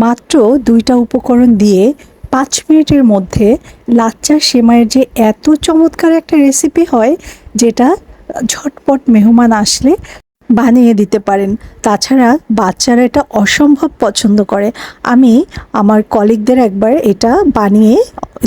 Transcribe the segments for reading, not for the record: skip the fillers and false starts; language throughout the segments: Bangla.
মাত্র ২টা উপকরণ দিয়ে ৫ মিনিটের মধ্যে লাচ্চা সেমাইয়ের যে এত চমৎকার একটা রেসিপি হয়, যেটা ঝটপট মেহমান আসলে বানিয়ে দিতে পারেন। তাছাড়া বাচ্চারা এটা অসম্ভব পছন্দ করে। আমি আমার কলিগদের একবার এটা বানিয়ে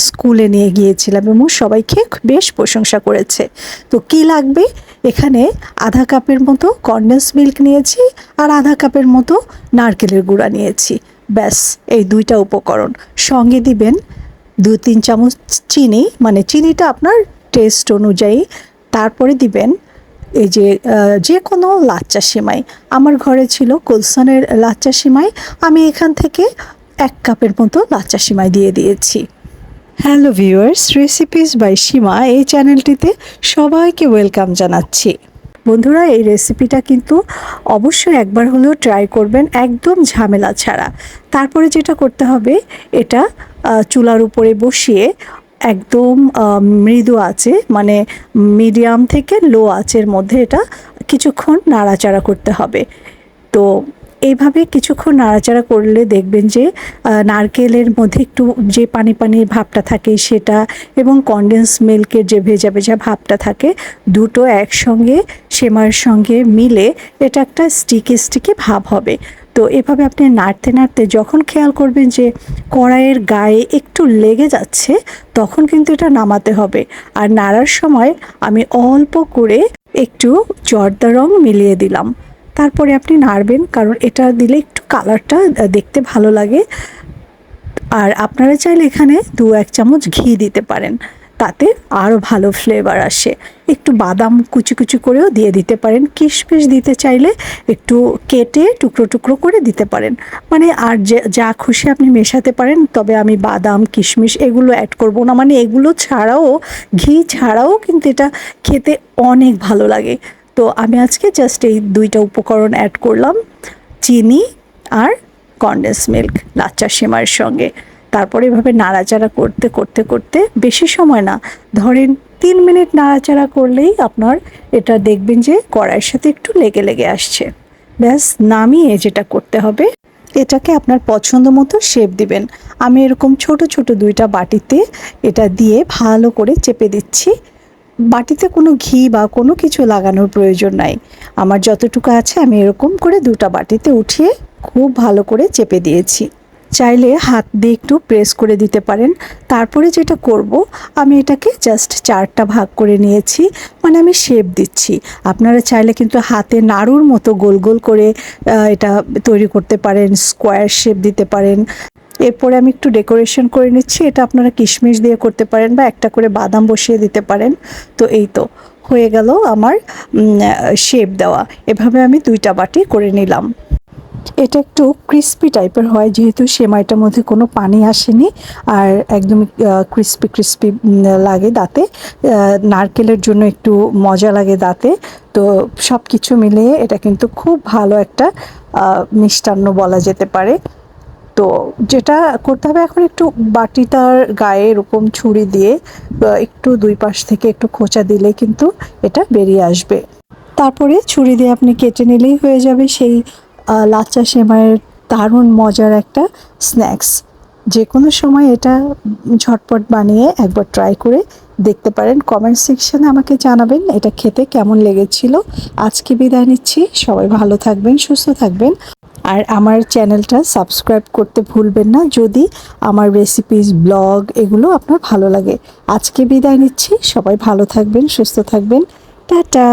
স্কুলে নিয়ে গিয়েছিলাম এবং সবাই খেয়ে বেশ প্রশংসা করেছে। তো কি লাগবে, এখানে আধা কাপের মতো কনডেন্স মিল্ক নিয়েছি আর আধা কাপের মতো নারকেলের গুঁড়া নিয়েছি। ব্যাস, এই 2টা উপকরণ। সঙ্গে দিবেন 2-3 চামচ চিনি, মানে চিনিটা আপনার টেস্ট অনুযায়ী। তারপরে দিবেন এই যে কোনো লাচ্চা সেমাই। আমার ঘরে ছিল কুলসনের লাচ্চা সেমাই, আমি এখান থেকে 1 কাপের মতো লাচ্চা সেমাই দিয়ে দিয়েছি। হ্যালো ভিউয়ার্স, রেসিপিস বাই সীমা এই চ্যানেলটিতে সবাইকে ওয়েলকাম জানাচ্ছি। বন্ধুরা, এই রেসিপিটা কিন্তু অবশ্যই একবার হলেও ট্রাই করবেন, একদম ঝামেলা ছাড়া। তারপরে যেটা করতে হবে, এটা চুলার উপরে বসিয়ে একদম মৃদু আঁচে, মানে মিডিয়াম থেকে লো আঁচের মধ্যে এটা কিছুক্ষণ নাড়াচাড়া করতে হবে। তো এইভাবে কিছুক্ষণ নাড়াচাড়া করলে দেখবেন যে নারকেলের মধ্যে একটু যে পানি পানি ভাবটা থাকে সেটা, এবং কনডেন্স মিল্কের যে ভেজা ভেজা ভাবটা থাকে, দুটো একসঙ্গে সেমাইয়ের সঙ্গে মিলে এটা একটা স্টিকি স্টিকি ভাব হবে। তো এভাবে আপনি নাড়তে নাড়তে যখন খেয়াল করবেন যে কড়াইয়ের গায়ে একটু লেগে যাচ্ছে, তখন কিন্তু এটা নামাতে হবে। আর নাড়ার সময় আমি অল্প করে একটু জর্দা রং মিলিয়ে দিলাম। তারপরে আপনি নাড়বেন, কারণ এটা দিলে একটু কালারটা দেখতে ভালো লাগে। আর আপনারা চাইলে এখানে 2-1 চামচ ঘি দিতে পারেন, তাতে আরও ভালো ফ্লেভার আসে। একটু বাদাম কুচি কুচি করেও দিয়ে দিতে পারেন। কিশমিশ দিতে চাইলে একটু কেটে টুকরো টুকরো করে দিতে পারেন। মানে আর যা খুশি আপনি মেশাতে পারেন, তবে আমি বাদাম কিশমিশ এগুলো অ্যাড করব না। মানে এগুলো ছাড়াও, ঘি ছাড়াও কিন্তু এটা খেতে অনেক ভালো লাগে। তো আমি আজকে জাস্ট এই 2টা উপকরণ অ্যাড করলাম, চিনি আর কনডেন্স মিল্ক লাচ্চা সেমাইয়ের সঙ্গে। তারপরে এভাবে নাড়াচাড়া করতে করতে করতে, বেশি সময় না, ধরেন 3 মিনিট নাড়াচাড়া করলেই আপনার এটা দেখবেন যে কড়াইয়ের সাথে একটু লেগে লেগে আসছে। ব্যাস, নামিয়ে যেটা করতে হবে, এটাকে আপনার পছন্দ মতো শেপ দিবেন। আমি এরকম ছোট ছোট 2টা বাটিতে এটা দিয়ে ভালো করে চেপে দিচ্ছি। বাটিতে কোনো ঘি বা কোনো কিছু লাগানোর প্রয়োজন নাই। আমার যতটুকু আছে আমি এরকম করে 2টা বাটিতে উঠিয়ে খুব ভালো করে চেপে দিয়েছি। চাইলে হাত দিয়ে একটু প্রেস করে দিতে পারেন। তারপরে যেটা করব, আমি এটাকে জাস্ট 4টা ভাগ করে নিয়েছি, মানে আমি শেপ দিচ্ছি। আপনারা চাইলে কিন্তু হাতে নাড়ুর মতো গোল গোল করে এটা তৈরি করতে পারেন, স্কোয়ার শেপ দিতে পারেন। এরপরে আমি একটু ডেকোরেশন করে নিচ্ছি। এটা আপনারা কিশমিশ দিয়ে করতে পারেন বা একটা করে বাদাম বসিয়ে দিতে পারেন। তো এই তো হয়ে গেল আমার শেপ দেওয়া। এভাবে আমি 2টা বাটি করে নিলাম। এটা একটু ক্রিস্পি টাইপের হয়, যেহেতু সেমাইটার মধ্যে কোনো পানি আসেনি, আর একদমই ক্রিস্পি ক্রিস্পি লাগে দাঁতে। নারকেলের জন্য একটু মজা লাগে দাঁতে। তো সব কিছু মিলিয়ে এটা কিন্তু খুব ভালো একটা মিষ্টান্ন বলা যেতে পারে। তো যেটা করতে হবে এখন, একটু বাটিটার গায়ে এরকম ছুরি দিয়ে একটু 2 পাশ থেকে একটু খোঁচা দিলে কিন্তু এটা বেরিয়ে আসবে। তারপরে ছুরি দিয়ে আপনি কেটে নিলেই হয়ে যাবে সেই লাচ্চা সেমাইয়ের দারুণ মজার একটা স্ন্যাক্স। যে কোনো সময় এটা ঝটপট বানিয়ে একবার ট্রাই করে দেখতে পারেন। কমেন্ট সেকশনে আমাকে জানাবেন এটা খেতে কেমন লেগেছিল। আজকে বিদায় নিচ্ছি, সবাই ভালো থাকবেন, সুস্থ থাকবেন। আর আমার চ্যানেলটা সাবস্ক্রাইব করতে ভুলবেন না, যদি আমার রেসিপিস, ব্লগ এগুলো আপনার ভালো লাগে। আজকে বিদায় নিচ্ছি, সবাই ভালো থাকবেন, সুস্থ থাকবেন। টাটা।